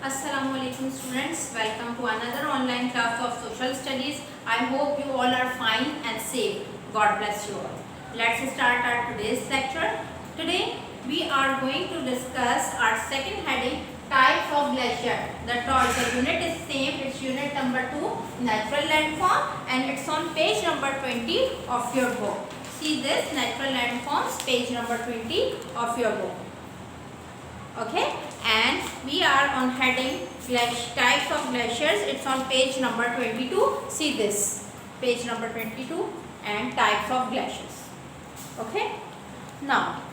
Assalamualaikum students, welcome to another online class of social studies. I hope you all are fine and safe. God bless you all. Let's start our today's lecture. Today we are going to discuss our second heading, types of glacier. The unit is same, it's unit number 2, natural landform, and it's on page number 20 of your book. See this, natural landforms, page number 20 of your book. Okay, and we are on heading types of glaciers. It's on page number 22. See this, page number 22 and types of glaciers. Okay, now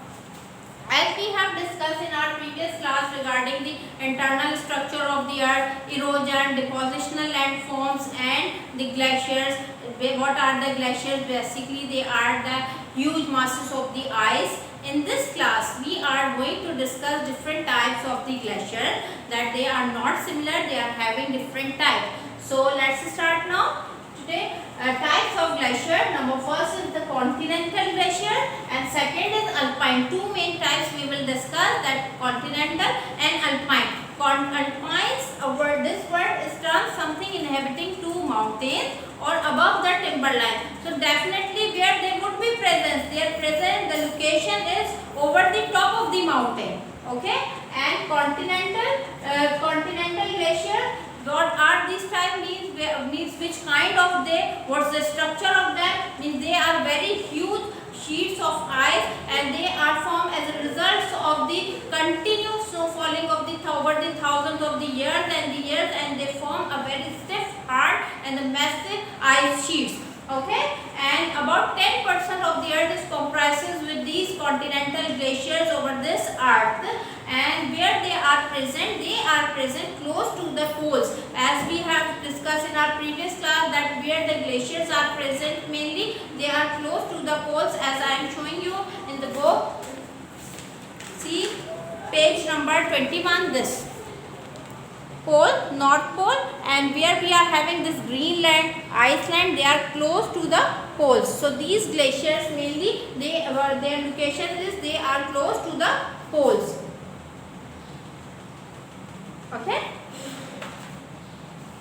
as we have discussed in our previous class regarding the internal structure of the earth, erosion, depositional landforms and the glaciers. What are the glaciers? Basically they are the huge masses of the ice. In this class we are going to discuss different types of the glacier, that they are not similar, they are having different types. So let's start now. Today types of glacier, number first is the continental glacier and second is alpine. Two main types we will discuss, that continental and alpine. Alpines, this word is termed something inhabiting two mountains or above the timberline. So definitely where they would be present, the location is over the top of the mountain. Okay, and continental glacier, what are these type? Means which kind of they, what's the structure of them? Means they are very huge sheets of ice and they are formed as a result of the continuous snow falling of over the thousands of the years and they form a very stiff, hard and massive ice sheets. Okay, and about 10% of the earth is comprises with these continental glaciers over this earth, and where they are present close to the poles. As we have discussed in our previous class, that where the glaciers are present mainly they are close to the poles, as I am showing you in the book. See page number 21, this pole, North Pole, and where we are having this Greenland, Iceland, they are close to the poles. So these glaciers mainly their location is they are close to the poles. Okay,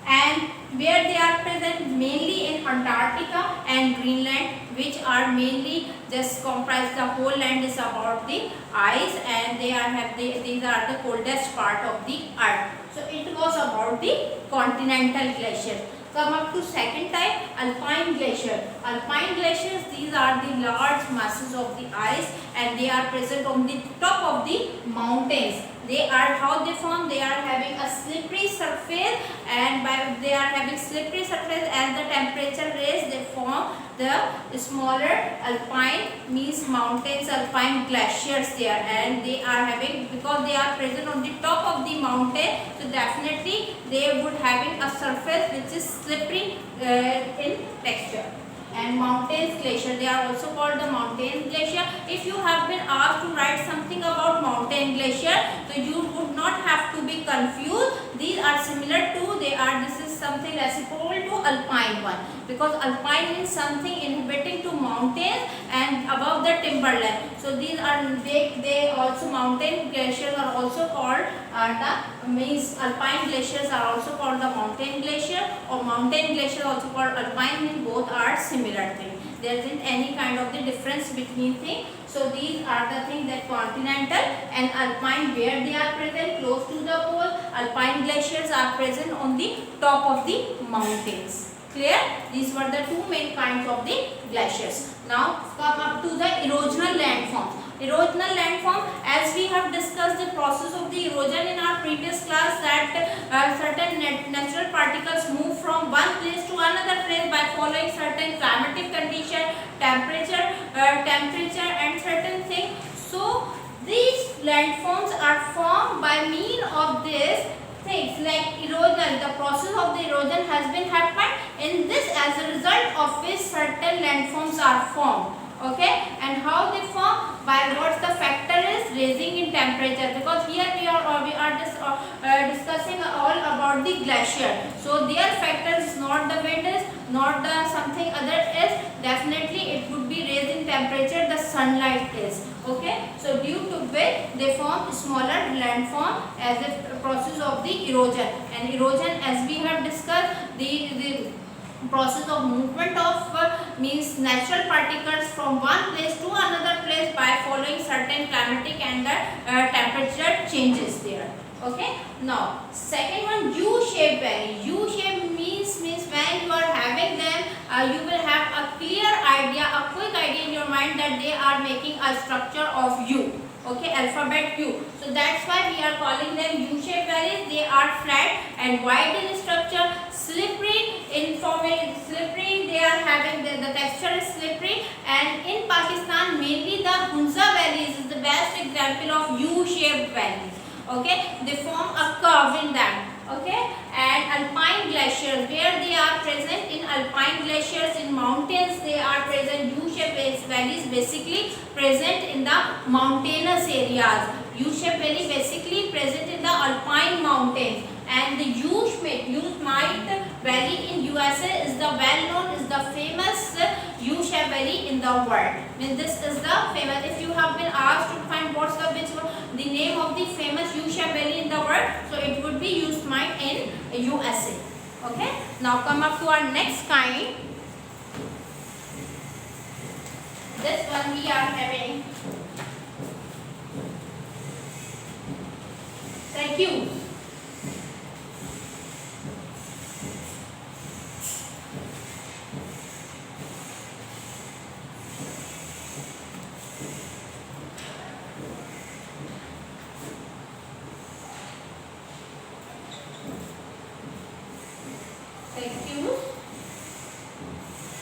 and where they are present mainly in Antarctica and Greenland, which are mainly just comprise the whole land is about the ice, and these are the coldest part of the earth. So it was about the continental glaciers. Come up to second type, alpine glacier. Alpine glaciers, these are the large masses of the ice and they are present on the top of the mountains. They are, how they form, they are having a slippery surface, and they are having slippery surface, as the temperature raise they form the smaller alpine, means mountains, alpine glaciers there, and they are having, because they are present on the top of the mountain, so definitely they would having a surface which is slippery in texture. And mountains glacier, they are also called the mountain glacier. If you have been asked to write something about mountain glacier, so you would not have to be confused. These are similar to, this is something reciprocal to alpine one, because alpine means something inhabiting to mountains and above the timberline. So these are they also, mountain glaciers are also called alpine glaciers are also called the mountain glacier, or mountain glacier also called alpine, means both are similar thing. There isn't any kind of the difference between thing. So these are the things, that continental and alpine, where they are present close to the pole. Alpine glaciers are present on the top of the mountains. Clear? These were the two main kinds of the glaciers. Now come up to the erosional landforms. Erosional landform, as we have discussed the process of the erosion in our previous class, that certain natural particles move from one place to another place by following certain climatic condition, temperature and certain things. So these landforms are formed by mean of this things like erosion. The process of the erosion has been happened in this, as a result of which certain landforms are formed. Okay, and how they form? By what the factor is raising in temperature, because here we are just discussing all about for the glacier. So their factor is not the wind is, not the something other is, definitely it would be raising temperature, the sunlight is. Okay, so due to which they form smaller landform as a process of the erosion. And erosion, as we have discussed, the process of movement of means natural particles from one place to another place by following certain climatic and temperature changes there. Okay, now second one, U-shaped valley. U-shape means when you are having them, you will have a clear idea, a quick idea in your mind that they are making a structure of U. Okay, alphabet U. So that's why we are calling them U-shaped valleys. They are flat and wide in structure, slippery in forming, slippery. They are having the texture is slippery, and in Pakistan mainly the Hunza valleys is the best example of U-shaped valleys. Okay, they form a curve in them. Okay, and alpine glaciers, where they are present in alpine glaciers in mountains, they are present. U-shaped valleys basically present in the mountainous areas. U-shaped valley basically present in the alpine mountains. And the Yosemite Valley in USA is the well-known, is the famous U-shaped valley in the world. Means this is the famous. If you have been asked to find what's the name of the famous U-shaped valley in the world, so it would be Yosemite in USA. Okay. Now come up to our next kind. This one we are having cirques.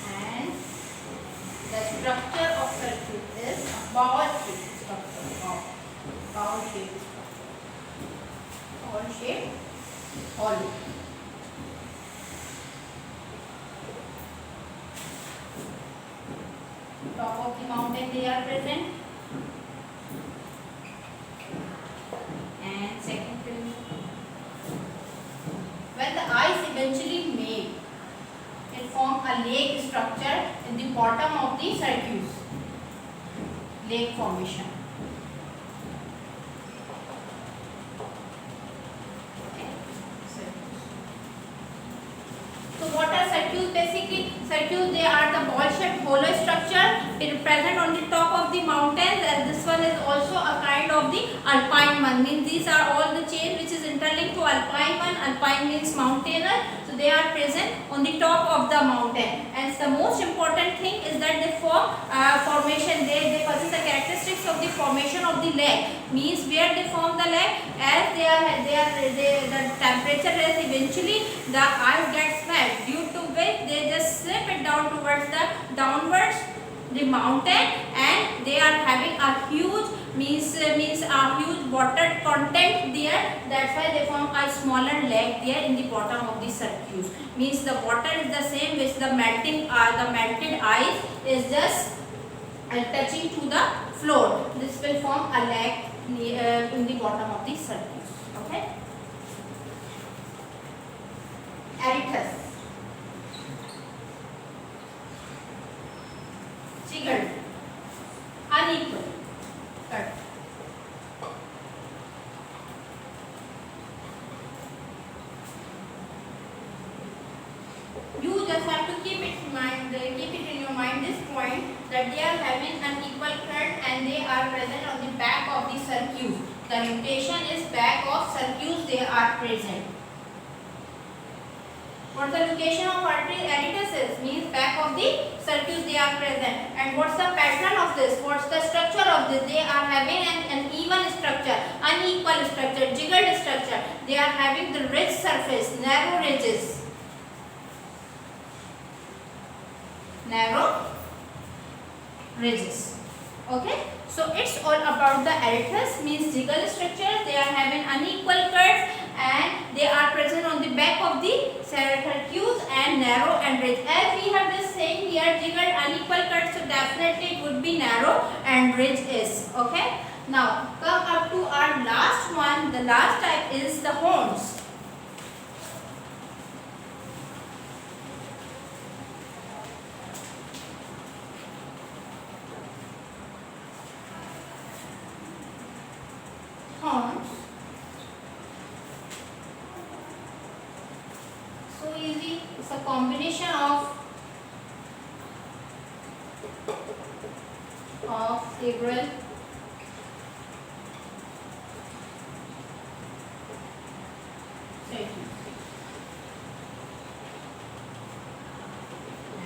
And the structure of circuit is ball-shaped structure. Ball-shaped structure. Ball-shaped hollow. Top of the mountain they are present. And second thing, when the ice eventually made, it formed a lake structure in the bottom of the cirques. Lake formation. Okay. So what are cirques? Basically, cirques, they are the ball-shaped hollow structure present on the top of the mountains, and this one is also a kind of the alpine one. Means these are all the chain which is interlinked to alpine one. Alpine means mountainous. So they are present on the top of the mountain. And the most important thing is that they form formation. They possess the characteristics of the formation of the lake. Means where they form the lake, as the temperature is eventually the ice gets melt, due to which they just slip it down towards the downwards the mountain, and they are having a huge means a huge water content there. That's why they form a smaller lake there in the bottom of the cirques. Means the water is the same which the melted ice is just touching to the floor. This will form a lake in the bottom of the cirques. Okay. Eritus, jiggled, unequal, cut. You just have to keep it in your mind this point, that they are having unequal cut and they are present on the back of the cirques. The notation is back of cirques they are present. What the location of eritus is? Means back of the cirques they are present. And what's the pattern of this? What's the structure of this? They are having an uneven structure, unequal structure, jiggled structure. They are having the ridge surface, narrow ridges. Narrow ridges. Okay. So it's all about the eritus, means jiggle structure. They are having unequal curves and they are present on the back of the cirques and narrow and ridge. As we have this saying here, jiggled unequal cuts, so definitely it would be narrow and ridge is. Okay. Now come up to our last one. The last type is the horns. It's a combination of several circuits.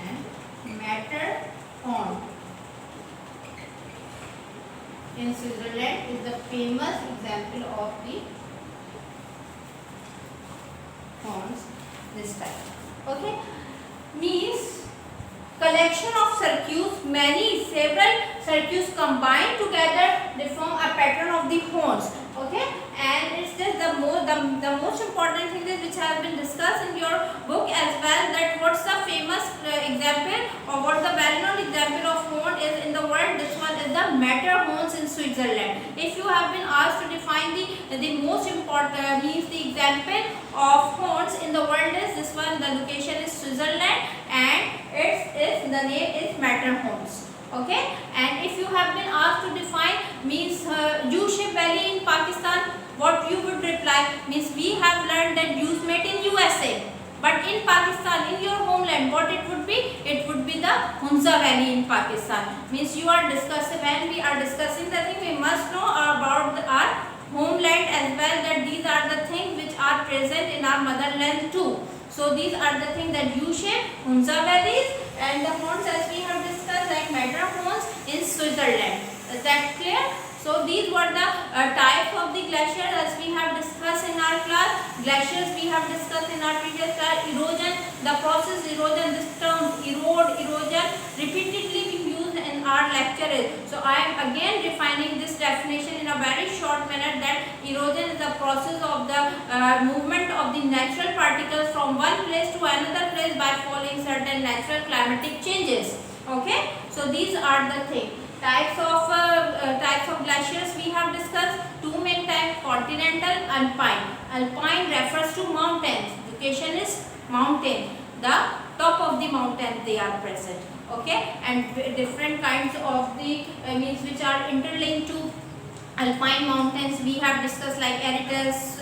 And Matterhorn in Switzerland is the famous example of the horns this type. Okay, means collection of circuits, several circuits combined together, they form a pattern of the horns. Okay, and it's just the most important thing is which has been discussed in your book as well, that what's the famous example or what the well-known example of horn is in the world. This one is the Matterhorns in Switzerland. If you have been asked to define the most important means the example of horns in the world is this one, the location is Switzerland and the name is Matterhorns. Okay, and if you have been asked to define means U-shaped valley in Pakistan, what you would reply? Means we have learned that U's made in USA, but in Pakistan, in your homeland, what it would be? It would be the Hunza Valley in Pakistan. Means you are discussing, when we are discussing the thing, we must know about our homeland as well, that these are the things which are present in our motherland too. So these are the things that U-shape, Hunza valleys, and the horns as we have discussed like Matterhorns in Switzerland. Is that clear? So these were the types of the glaciers as we have discussed in our class. Glaciers we have discussed in our previous class. Erosion, the process erosion, this term erode, erosion repeatedly being used in our lecture. So I am again defining this definition in a very short manner, that erosion is the process of the movement of the natural particles from one place to another place by following certain natural climatic changes. Okay, so these are the things. Types of glaciers we have discussed. Two main types: continental, alpine. Alpine refers to mountains. Location is mountain. The top of the mountain they are present. Okay, and different kinds of the means which are interlinked to alpine mountains we have discussed like Eretus,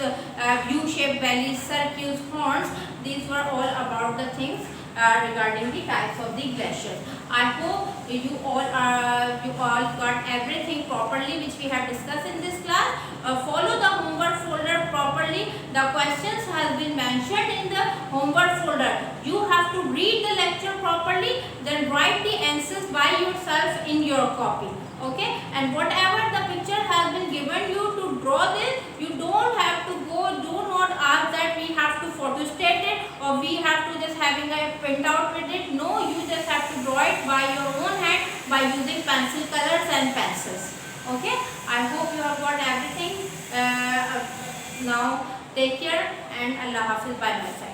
U-shaped valleys, cirques, horns. These were all about the things regarding the types of the glaciers. I hope you all got everything properly which we have discussed in this class. Follow the homework folder properly. The questions has been mentioned in the homework folder. You have to read the lecture properly, then write the answers by yourself in your copy. Okay, and whatever the picture has been given you to draw this, you don't have to go, do not ask that we have to photostat it or we have to just having a printout with it. No, you just have to draw it by your own hand by using pencil colors and pencils. Okay, I hope you have got everything. Now take care and Allah Hafiz by my side.